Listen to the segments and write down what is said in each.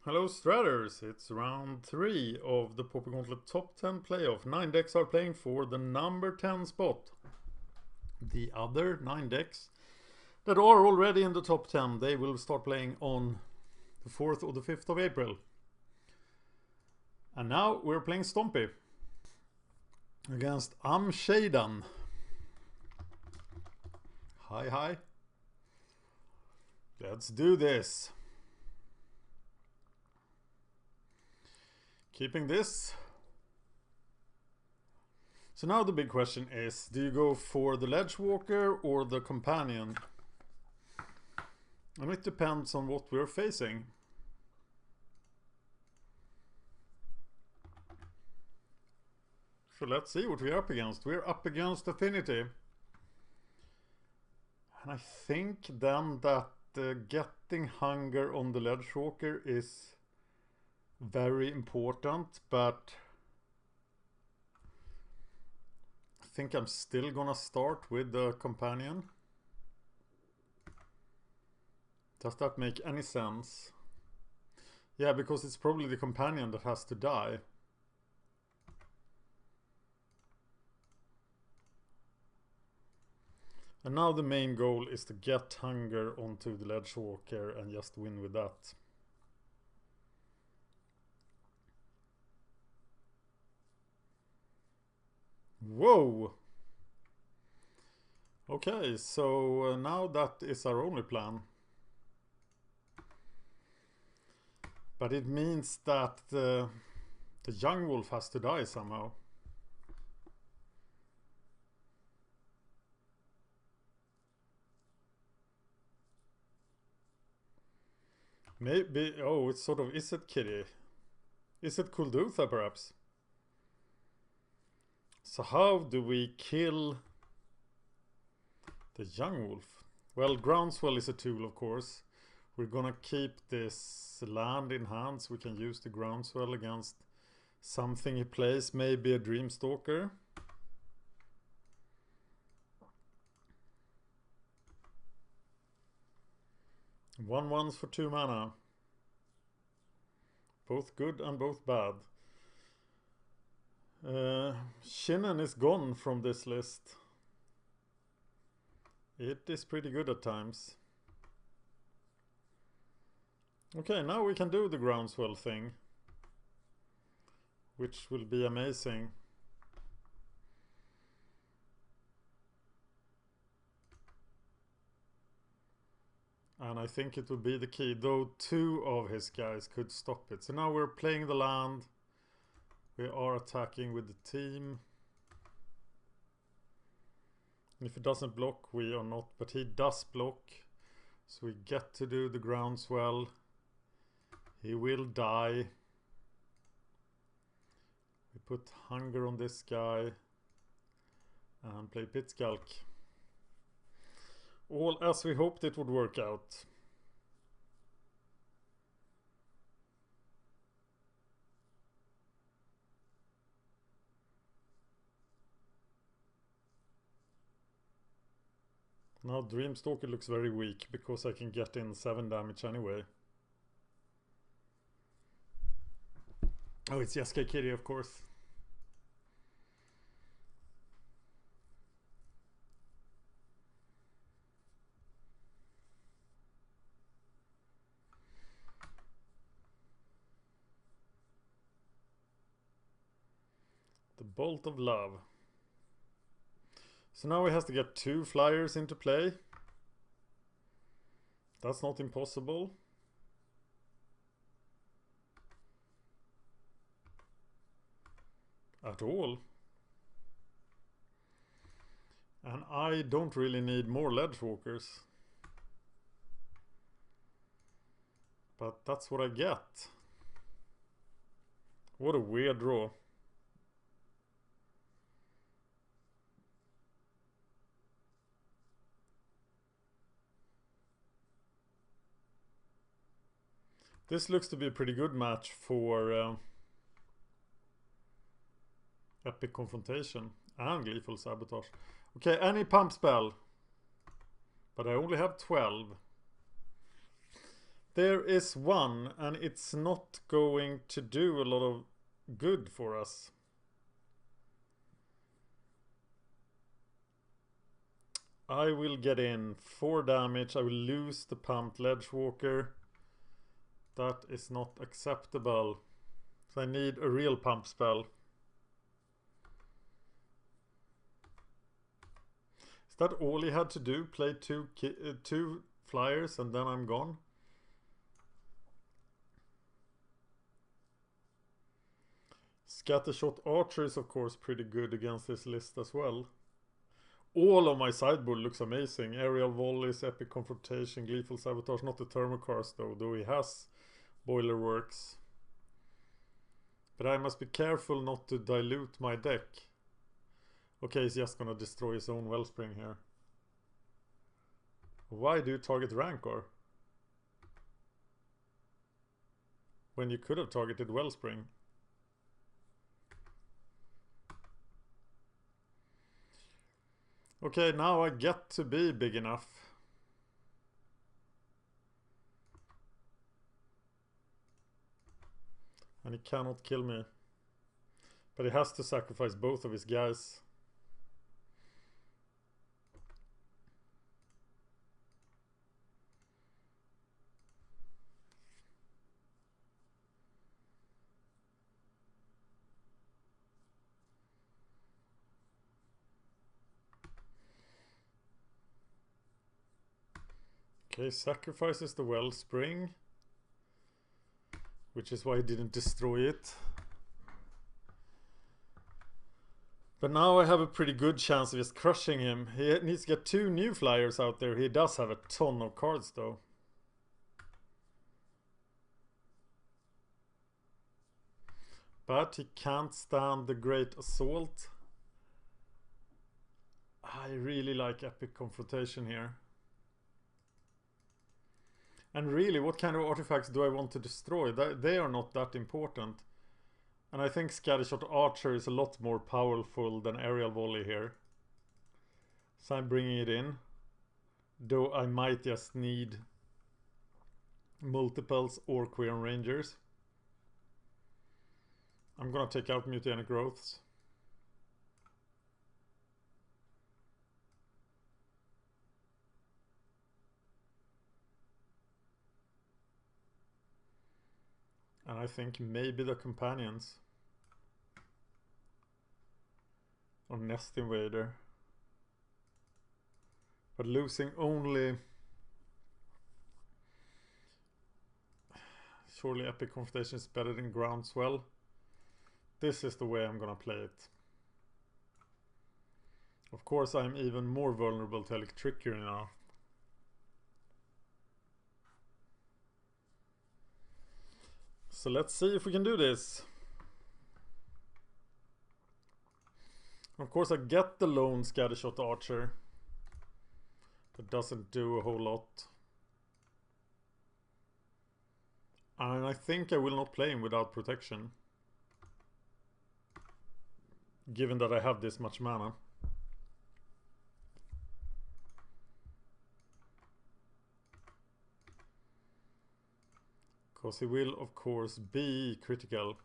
Hello Stratters, it's round 3 of the Pauper Gauntlet top 10 playoff. 9 decks are playing for the number 10 spot. The other 9 decks that are already in the top 10, they will start playing on the 4th or the 5th of April. And now we're playing Stompy against Shadan. Hi. Let's do this. Keeping this. So now the big question is, do you go for the Ledge Walker or the Companion? And it depends on what we're facing. So let's see what we're up against. We're up against Affinity. And I think then that getting Hunger on the Ledge Walker is very important, but I think I'm still gonna start with the Companion. Does that make any sense? Yeah, because it's probably the Companion that has to die. And now the main goal is to get Hunger onto the Ledge Walker and just win with that. Whoa! Okay, so now that is our only plan. But it means that the young wolf has to die somehow. Maybe, oh, it's sort of, is it Kitty? Is it Kuldutha perhaps? So how do we kill the young wolf? Well, Groundswell is a tool, of course. We're gonna keep this land in hand so we can use the Groundswell against something he plays, maybe a Dreamstalker. One ones for 2 mana. Both good and both bad. Shinnen is gone from this list. It is pretty good at times. Okay, now we can do the Groundswell thing, which will be amazing. And I think it would be the key, though 2 of his guys could stop it. So now we're playing the land. We are attacking with the team. If it doesn't block, we are not, but he does block. So we get to do the Groundswell. He will die. We put Hunger on this guy and play Pit Skulk. All as we hoped it would work out. Now Dreamstalker looks very weak because I can get in 7 damage anyway. Oh, it's JeskaiKitty, of course. The Bolt of Love. So now he has to get 2 flyers into play. That's not impossible. At all. And I don't really need more Ledge Walkers. But that's what I get. What a weird draw. This looks to be a pretty good match for Epic Confrontation and Gleeful Sabotage. Okay, any pump spell. But I only have 12. There is one, and it's not going to do a lot of good for us. I will get in 4 damage. I will lose the pumped Ledgewalker. That is not acceptable. So I need a real pump spell. Is that all he had to do? Play two flyers and then I'm gone? Scattershot Archer is of course pretty good against this list as well. All of my sideboard looks amazing. Aerial Volleys, Epic Confrontation, Gleeful Sabotage. Not the Thermocars though he has Boiler Works. But I must be careful not to dilute my deck. Okay, he's just gonna destroy his own Wellspring here. Why do you target Rancor? When you could have targeted Wellspring. Okay, now I get to be big enough. And he cannot kill me. But he has to sacrifice both of his guys. Okay, sacrifices the Wellspring. Which is why he didn't destroy it. But now I have a pretty good chance of just crushing him. He needs to get 2 new flyers out there. He does have a ton of cards though. But he can't stand the Great Assault. I really like Epic Confrontation here. And really, what kind of artifacts do I want to destroy? They are not that important. And I think Scattershot Archer is a lot more powerful than Aerial Volley here. So I'm bringing it in. Though I might just need multiples or Quirion Rangers. I'm gonna take out Mutagenic Growths. And I think maybe the Companions. Or Nest Invader. But losing only... Surely Epic Confrontation is better than Groundswell. This is the way I'm gonna play it. Of course I'm even more vulnerable to Electricity now. So let's see if we can do this. Of course I get the lone Scattershot Archer. That doesn't do a whole lot. And I think I will not play him without protection. Given that I have this much mana. Because he will of course be critical.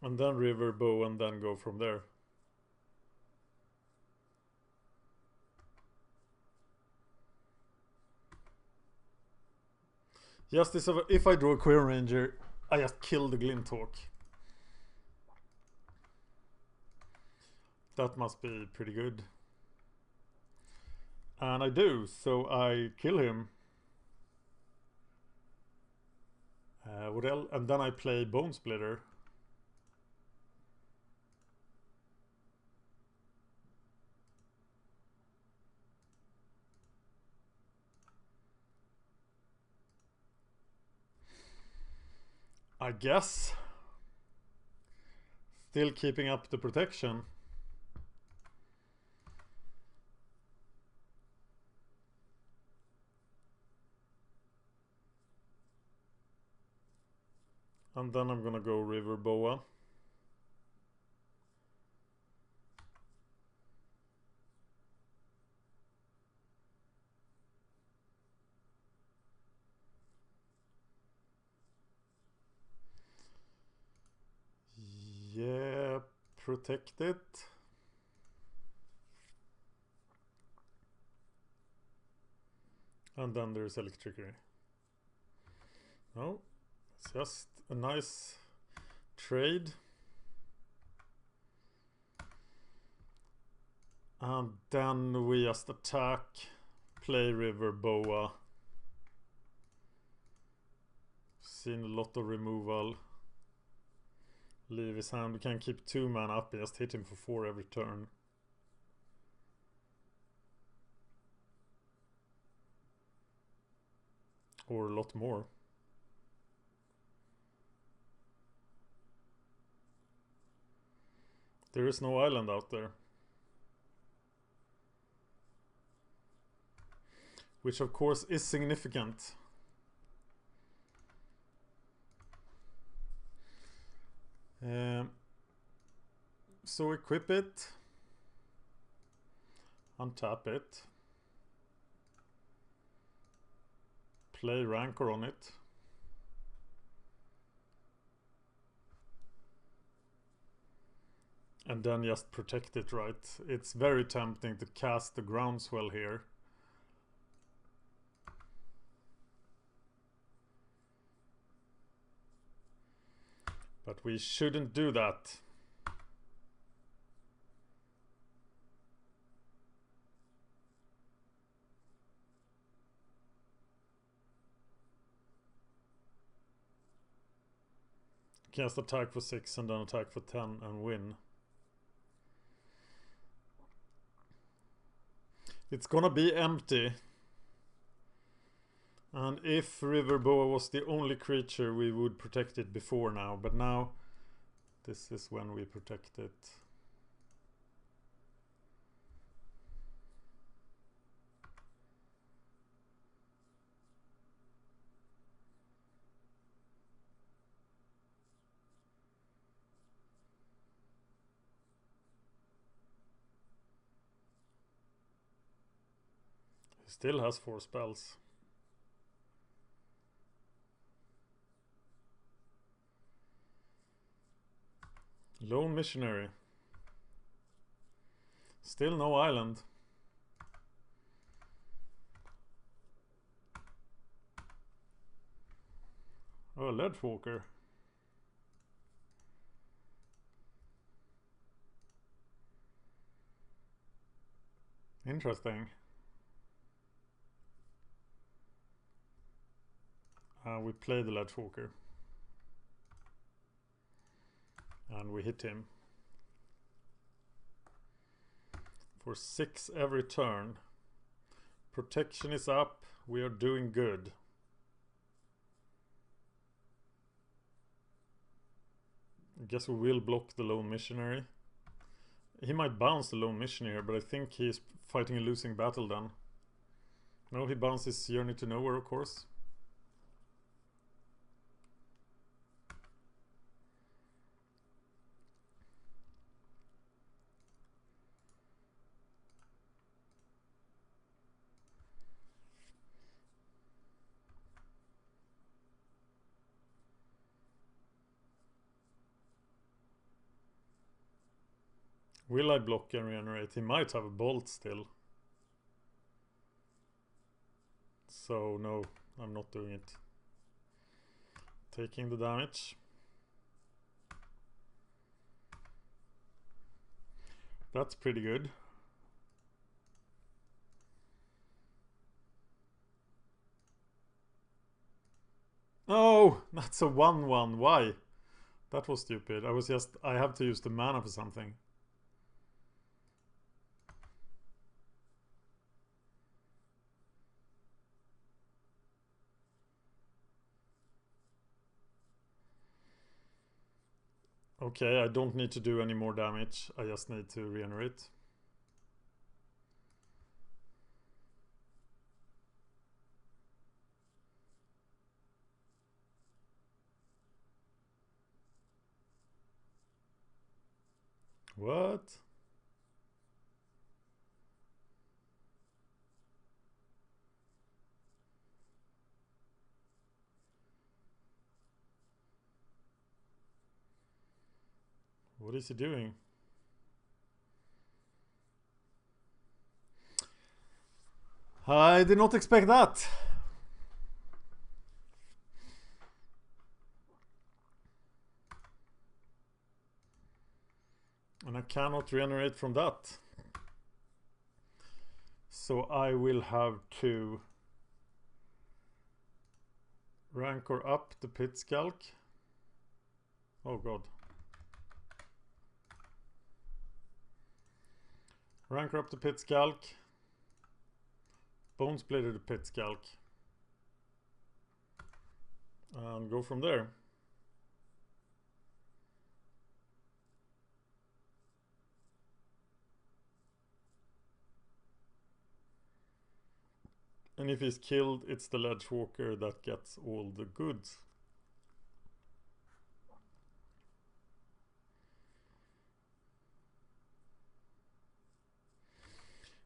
And then Riverbow and then go from there. Just this, if I draw a Quirion Ranger, I just kill the Glinthawk. That must be pretty good. And I do, so I kill him. What else? And then I play Bone Splitter. I guess. Still keeping up the protection. And then I'm gonna go River Boa. protect it. And then there's Electricity. No, it's just a nice trade. And then we just attack, play River Boa. Seen a lot of removal. Leave his hand. We can keep 2 mana up and just hit him for 4 every turn. Or a lot more. There is no island out there. Which of course is significant. So equip it. Untap it. Play Rancor on it. And then just protect it, right? It's very tempting to cast the Groundswell here. But we shouldn't do that. Cast attack for 6 and then attack for 10 and win. It's gonna be empty. And if River Boa was the only creature, we would protect it before now. But now, this is when we protect it. He still has 4 spells. Lone Missionary. Still no island. Oh, Ledgewalker. Interesting. We play the Ledgewalker. And we hit him. For 6 every turn. Protection is up. We are doing good. I guess we will block the Lone Missionary. He might bounce the Lone Missionary, but I think he's fighting a losing battle then. No, he bounces Journey to Nowhere, of course. Will I block and regenerate? He might have a bolt still. So no, I'm not doing it. Taking the damage. That's pretty good. Oh, that's a 1/1. Why? That was stupid. I have to use the mana for something. Okay, I don't need to do any more damage. I just need to regenerate. What? What is he doing? I did not expect that. And I cannot regenerate from that. So I will have to rancor up the pit skulk. Oh god. Rancor up the pit skulk. Bone splitter the pit skulk. And go from there. And if he's killed, it's the ledge walker that gets all the goods.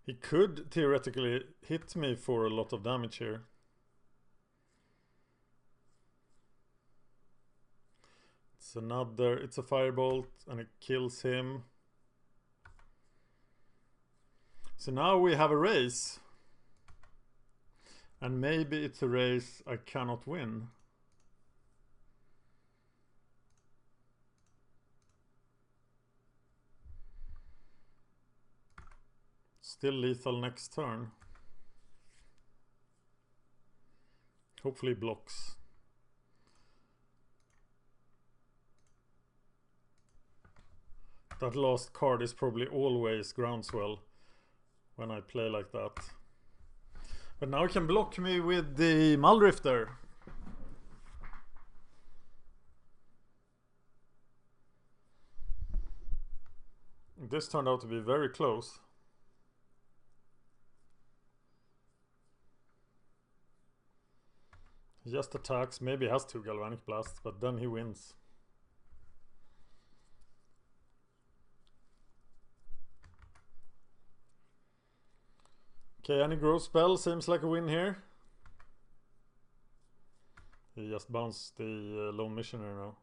He could theoretically hit me for a lot of damage here. It's a firebolt and it kills him. So now we have a race. And maybe it's a race I cannot win. Still lethal next turn. Hopefully blocks. That last card is probably always groundswell when I play like that. But now he can block me with the Muldrifter. This turned out to be very close. He just attacks, maybe he has 2 Galvanic Blasts, but then he wins. Okay, any growth spell seems like a win here. He just bounced the Lone Missionary now.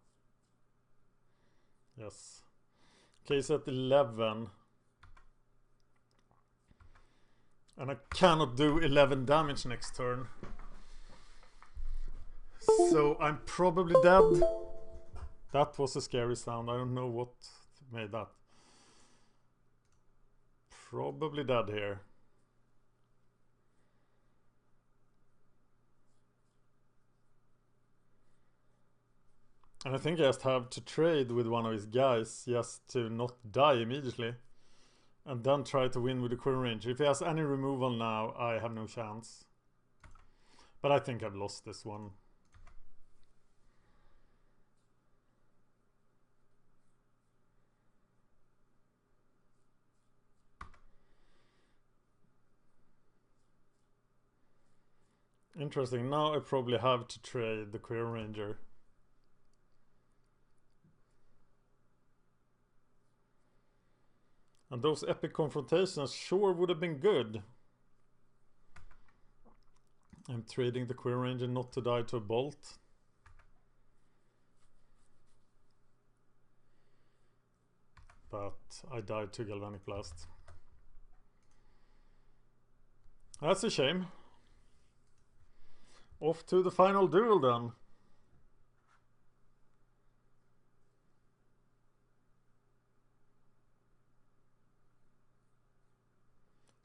Yes. Okay, he's at 11. And I cannot do 11 damage next turn. So I'm probably dead. That was a scary sound. I don't know what made that. Probably dead here. And I think I just have to trade with one of his guys just to not die immediately. And then try to win with the Quirn Ranger. If he has any removal now, I have no chance. But I think I've lost this one. Interesting. Now I probably have to trade the Quirn Ranger. And those epic confrontations sure would have been good. I'm trading the Quirn Ranger not to die to a bolt. But I died to Galvanic Blast. That's a shame. Off to the final duel then.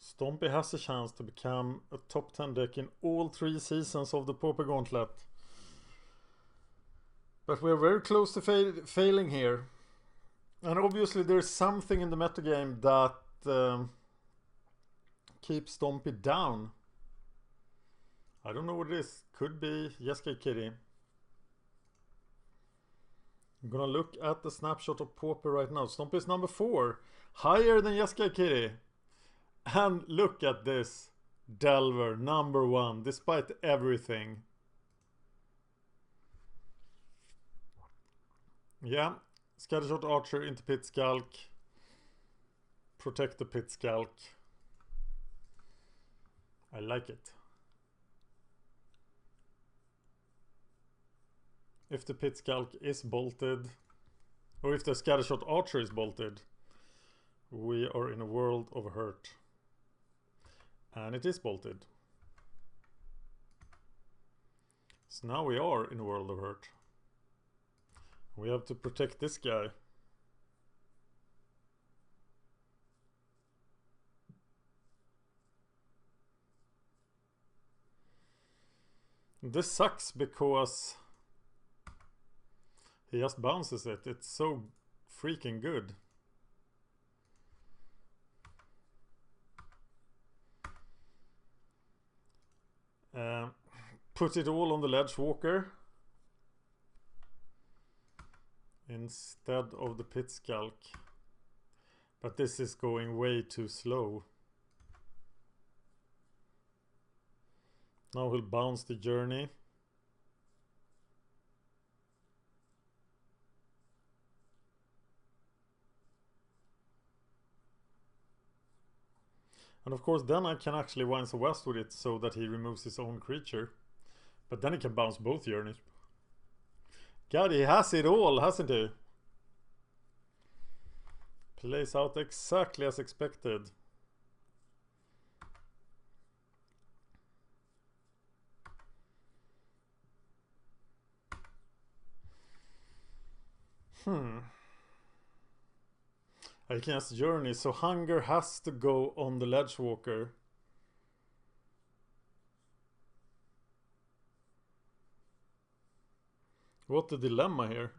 Stompy has a chance to become a top 10 deck in all 3 seasons of the Pauper Gauntlet. But we're very close to failing here. And obviously there's something in the metagame that keeps Stompy down. I don't know what it is. Could be JeskaiKitty. I'm gonna look at the snapshot of Pauper right now. Stompy is number 4. Higher than JeskaiKitty. And look at this. Delver, number 1, despite everything. Yeah. Scattershot Archer into Pit Skulk. Protect the Pit Skulk. I like it. If the Pit Skulk is bolted, or if the Scattershot Archer is bolted, we are in a world of hurt. And it is bolted. So now we are in a world of hurt. We have to protect this guy. This sucks because he just bounces it. It's so freaking good. Put it all on the ledge walker instead of the pit skulk. But this is going way too slow. Now he'll bounce the journey. And of course then I can actually wind the west with it so that he removes his own creature. But then he can bounce both journeys. God, he has it all, hasn't he? Plays out exactly as expected. I can just journey, so hunger has to go on the ledge walker. What a dilemma here.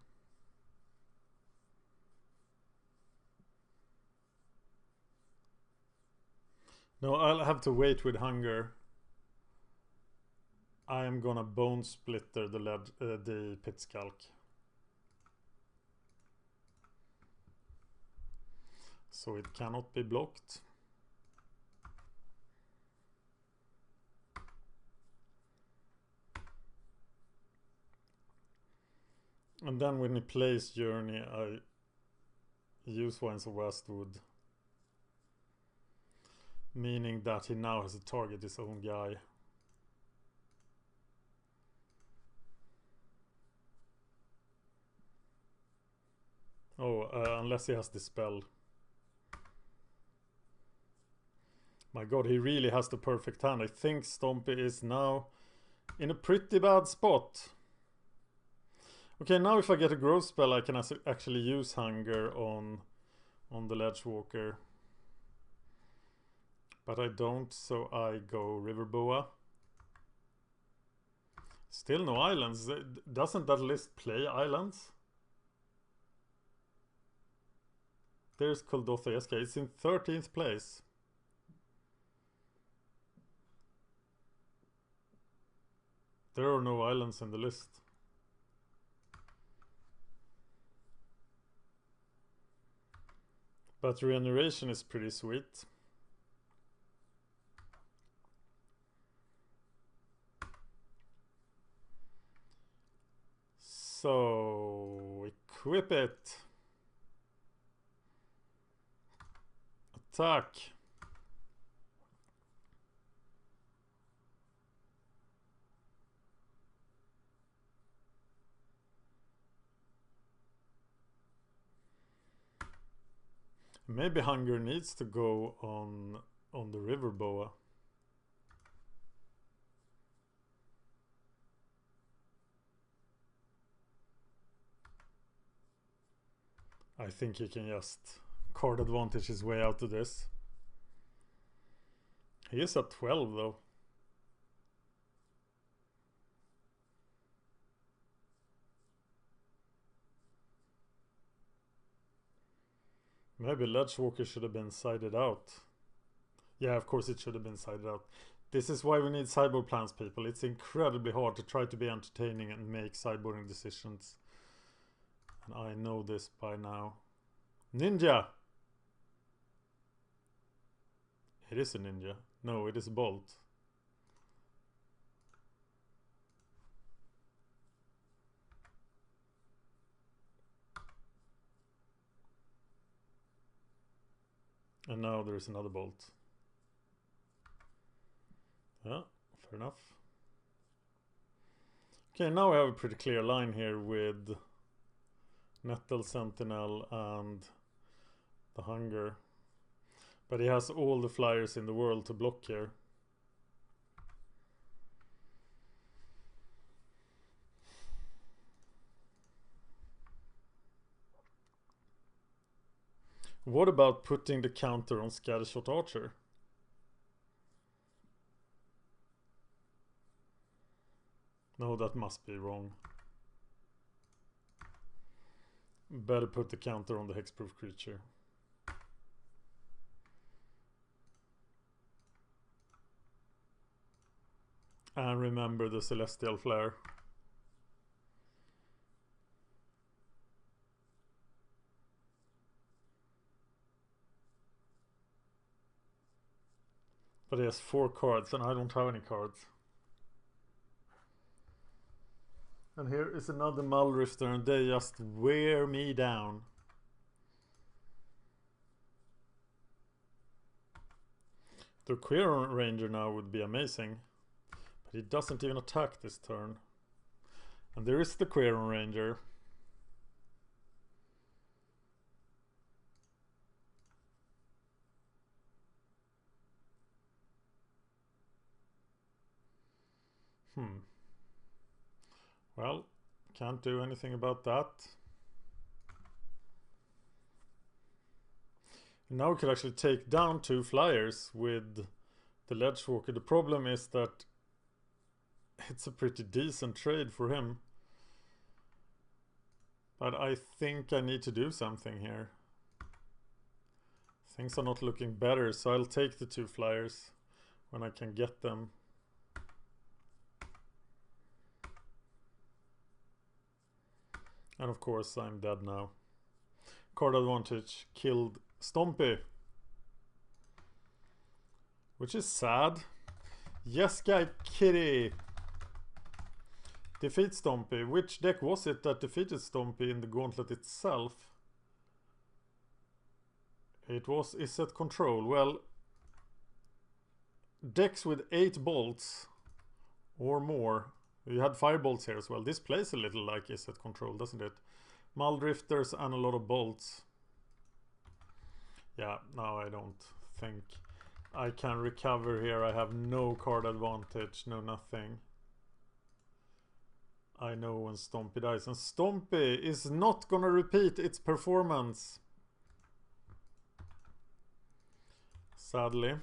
No, I'll have to wait with hunger. I am gonna bone splitter the pit skulk. So it cannot be blocked. And then when he plays Journey, I use Winds of Westwood. Meaning that he now has to target his own guy. Oh, unless he has the spell. My god, he really has the perfect hand. I think Stompy is now in a pretty bad spot. Okay, now if I get a growth spell, I can actually use hunger on the ledge walker. But I don't, so I go River Boa. Still no islands. Doesn't that list play islands? There's Kuldotha Jeskai. It's in 13th place. There are no islands in the list. But regeneration is pretty sweet. So equip it. Attack. Maybe hunger needs to go on the River Boa. I think he can just card advantage his way out of this. He is at 12 though. Maybe Ledgewalker should have been sided out. Yeah, of course it should have been sided out. This is why we need sideboard plans, people. It's incredibly hard to try to be entertaining and make sideboarding decisions. And I know this by now. Ninja! It is a ninja. No, it is a bolt. And now there is another bolt. Yeah, fair enough. Okay, now we have a pretty clear line here with Nettle, Sentinel and the Hunger. But he has all the flyers in the world to block here. What about putting the counter on Scattershot Archer? No, that must be wrong. Better put the counter on the hexproof creature. And remember the Celestial Flare. But he has 4 cards and I don't have any cards. And here is another Muldrifter and they just wear me down. The Queer Ranger now would be amazing. But he doesn't even attack this turn. And there is the Queer Ranger. Well, can't do anything about that. Now we could actually take down 2 flyers with the Ledgewalker. The problem is that it's a pretty decent trade for him. But I think I need to do something here. Things are not looking better, so I'll take the 2 flyers when I can get them. And of course I'm dead now. Card advantage killed Stompy. Which is sad. JeskaiKitty defeats Stompy. Which deck was it that defeated Stompy in the gauntlet itself? It was Iset Control. Well, decks with 8 bolts or more. You had firebolts here as well. This plays a little like Iset Control, doesn't it? Muldrifters and a lot of bolts. Yeah, now I don't think I can recover here. I have no card advantage, no nothing. I know when Stompy dies. And Stompy is not gonna repeat its performance. Sadly.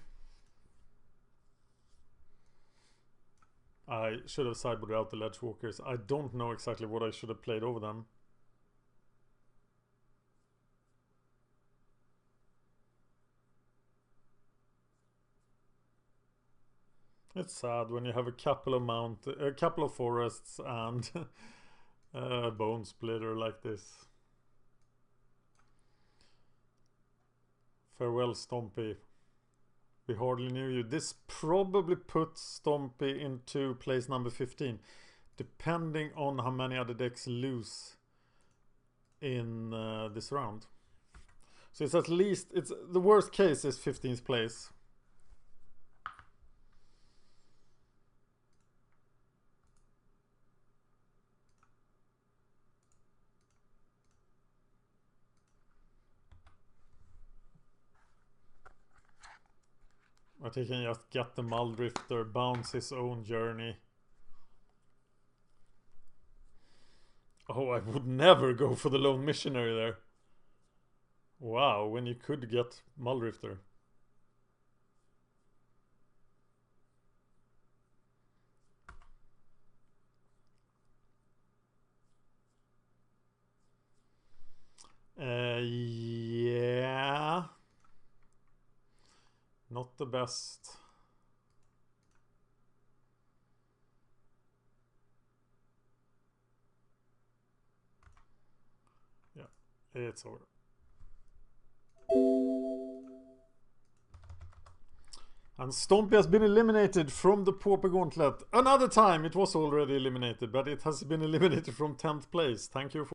I should have sideboarded out the Ledgewalkers. I don't know exactly what I should have played over them. It's sad when you have a couple of forests and a bone splitter like this. Farewell, Stompy. We hardly knew you. This probably puts Stompy into place number 15, depending on how many other decks lose in this round. So it's at least, it's the worst case is 15th place. But he can just get the Muldrifter, bounce his own journey. Oh, I would never go for the Lone Missionary there. Wow, when you could get Muldrifter. Yeah. Not the best. Yeah, it's over. And Stompy has been eliminated from the Pauper Gauntlet. Another time, it was already eliminated, but it has been eliminated from 10th place. Thank you for